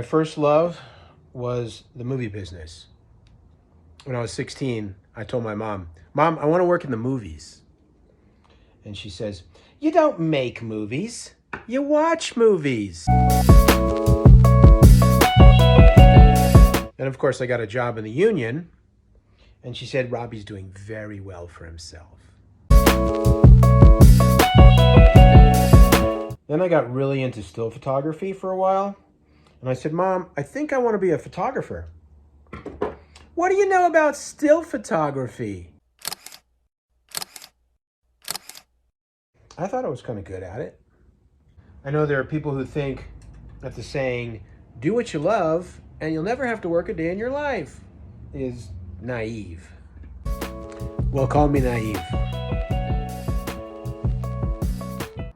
My first love was the movie business. When I was 16, I told my mom, "Mom, I want to work in the movies." And she says, "You don't make movies, you watch movies." Then, of course, I got a job in the union, and she said, "Robbie's doing very well for himself." Then I got really into still photography for a while. And I said, "Mom, I think I want to be a photographer." "What do you know about still photography?" I thought I was kind of good at it. I know there are people who think that the saying, "do what you love and you'll never have to work a day in your life," is naive. Well, call me naive.